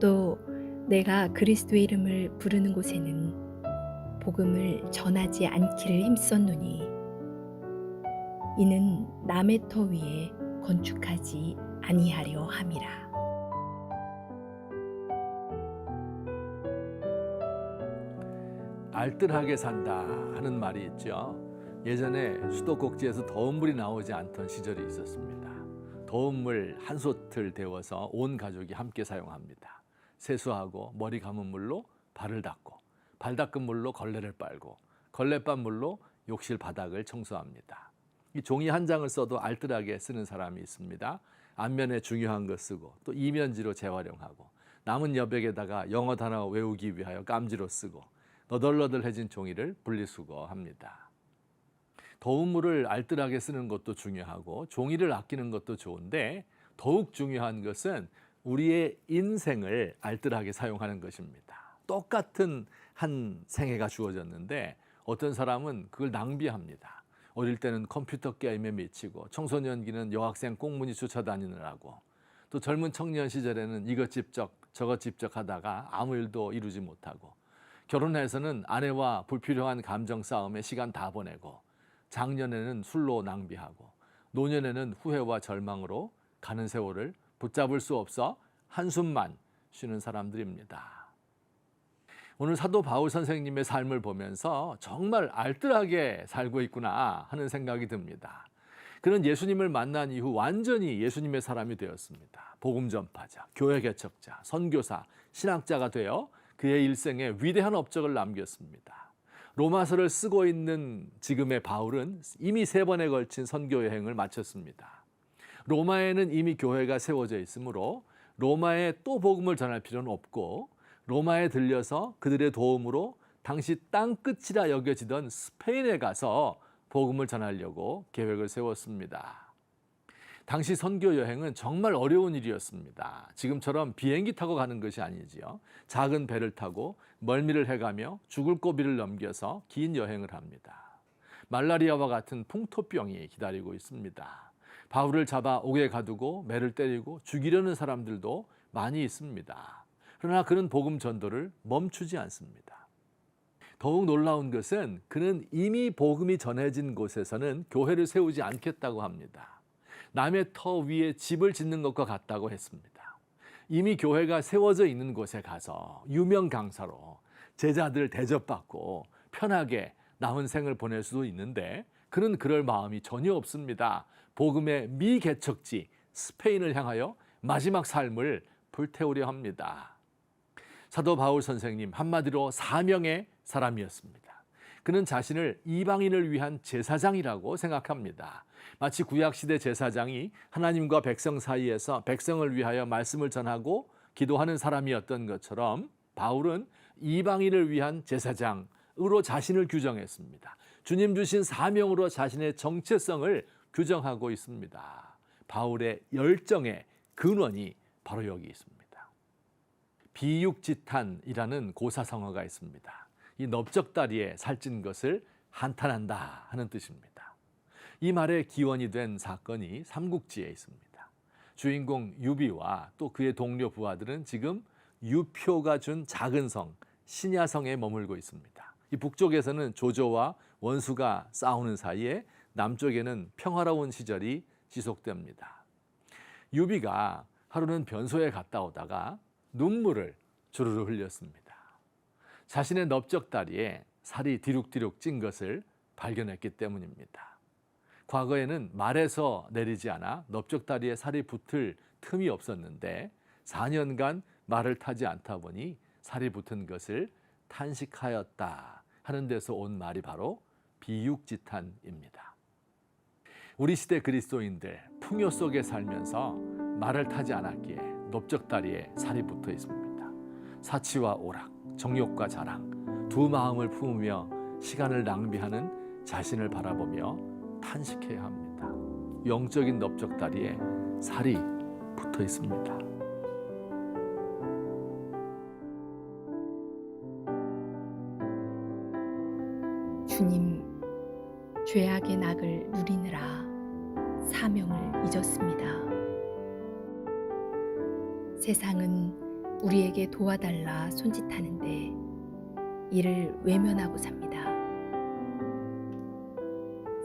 또 내가 그리스도의 이름을 부르는 곳에는 복음을 전하지 않기를 힘썼노니 이는 남의 터 위에 건축하지 아니하려 함이라. 알뜰하게 산다 하는 말이 있죠. 예전에 수도꼭지에서 더운 물이 나오지 않던 시절이 있었습니다. 더운 물 한 솥을 데워서 온 가족이 함께 사용합니다. 세수하고 머리 감은 물로 발을 닦고, 발 닦은 물로 걸레를 빨고, 걸레 빤 물로 욕실 바닥을 청소합니다. 이 종이 한 장을 써도 알뜰하게 쓰는 사람이 있습니다. 앞면에 중요한 거 쓰고 또 이면지로 재활용하고, 남은 여백에다가 영어 단어 외우기 위하여 깜지로 쓰고, 너덜너덜해진 종이를 분리수거합니다. 더운 물을 알뜰하게 쓰는 것도 중요하고 종이를 아끼는 것도 좋은데, 더욱 중요한 것은 우리의 인생을 알뜰하게 사용하는 것입니다. 똑같은 한 생애가 주어졌는데 어떤 사람은 그걸 낭비합니다. 어릴 때는 컴퓨터 게임에 미치고, 청소년기는 여학생 꽁무니 쫓아다니느라고, 또 젊은 청년 시절에는 이것 집적 저것 집적 하다가 아무 일도 이루지 못하고, 결혼해서는 아내와 불필요한 감정 싸움에 시간 다 보내고, 장년에는 술로 낭비하고, 노년에는 후회와 절망으로 가는 세월을 붙잡을 수 없어 한숨만 쉬는 사람들입니다. 오늘 사도 바울 선생님의 삶을 보면서 정말 알뜰하게 살고 있구나 하는 생각이 듭니다. 그는 예수님을 만난 이후 완전히 예수님의 사람이 되었습니다. 복음 전파자, 교회 개척자, 선교사, 신학자가 되어 그의 일생에 위대한 업적을 남겼습니다. 로마서를 쓰고 있는 지금의 바울은 이미 3번에 걸친 선교 여행을 마쳤습니다. 로마에는 이미 교회가 세워져 있으므로 로마에 또 복음을 전할 필요는 없고, 로마에 들려서 그들의 도움으로 당시 땅끝이라 여겨지던 스페인에 가서 복음을 전하려고 계획을 세웠습니다. 당시 선교 여행은 정말 어려운 일이었습니다. 지금처럼 비행기 타고 가는 것이 아니지요. 작은 배를 타고 멀미를 해가며 죽을 고비를 넘겨서 긴 여행을 합니다. 말라리아와 같은 풍토병이 기다리고 있습니다. 바울을 잡아 옥에 가두고 매를 때리고 죽이려는 사람들도 많이 있습니다. 그러나 그는 복음 전도를 멈추지 않습니다. 더욱 놀라운 것은 그는 이미 복음이 전해진 곳에서는 교회를 세우지 않겠다고 합니다. 남의 터 위에 집을 짓는 것과 같다고 했습니다. 이미 교회가 세워져 있는 곳에 가서 유명 강사로 제자들 대접받고 편하게 남은 생을 보낼 수도 있는데, 그는 그럴 마음이 전혀 없습니다. 복음의 미개척지 스페인을 향하여 마지막 삶을 불태우려 합니다. 사도 바울 선생님, 한마디로 사명의 사람이었습니다. 그는 자신을 이방인을 위한 제사장이라고 생각합니다. 마치 구약시대 제사장이 하나님과 백성 사이에서 백성을 위하여 말씀을 전하고 기도하는 사람이었던 것처럼, 바울은 이방인을 위한 제사장으로 자신을 규정했습니다. 주님 주신 사명으로 자신의 정체성을 규정하고 있습니다. 바울의 열정의 근원이 바로 여기 있습니다. 비육지탄이라는 고사성어가 있습니다. 이 넓적다리에 살찐 것을 한탄한다 하는 뜻입니다. 이 말의 기원이 된 사건이 삼국지에 있습니다. 주인공 유비와 또 그의 동료 부하들은 지금 유표가 준 작은 성 신야성에 머물고 있습니다. 이 북쪽에서는 조조와 원수가 싸우는 사이에 남쪽에는 평화로운 시절이 지속됩니다. 유비가 하루는 변소에 갔다 오다가 눈물을 주르르 흘렸습니다. 자신의 넓적다리에 살이 디룩디룩 찐 것을 발견했기 때문입니다. 과거에는 말에서 내리지 않아 넓적다리에 살이 붙을 틈이 없었는데 4년간 말을 타지 않다 보니 살이 붙은 것을 탄식하였다 하는 데서 온 말이 바로 비육지탄입니다. 우리 시대 그리스도인들 풍요 속에 살면서 말을 타지 않았기에 넓적다리에 살이 붙어 있습니다. 사치와 오락, 정욕과 자랑, 두 마음을 품으며 시간을 낭비하는 자신을 바라보며 탄식해야 합니다. 영적인 넓적다리에 살이 붙어 있습니다. 주님, 죄악의 낙을 누리느라 사명을 잊었습니다. 세상은 우리에게 도와달라 손짓하는데 이를 외면하고 삽니다.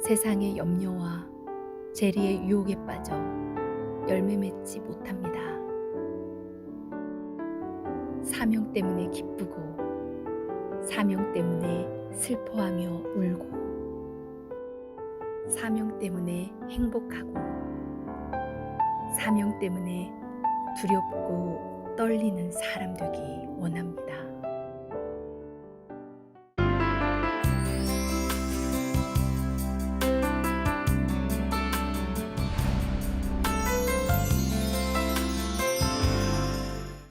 세상의 염려와 재리의 유혹에 빠져 열매 맺지 못합니다. 사명 때문에 기쁘고 사명 때문에 슬퍼하며 울고 사명 때문에 행복하고 사명 때문에 두렵고 떨리는 사람 되기 원합니다.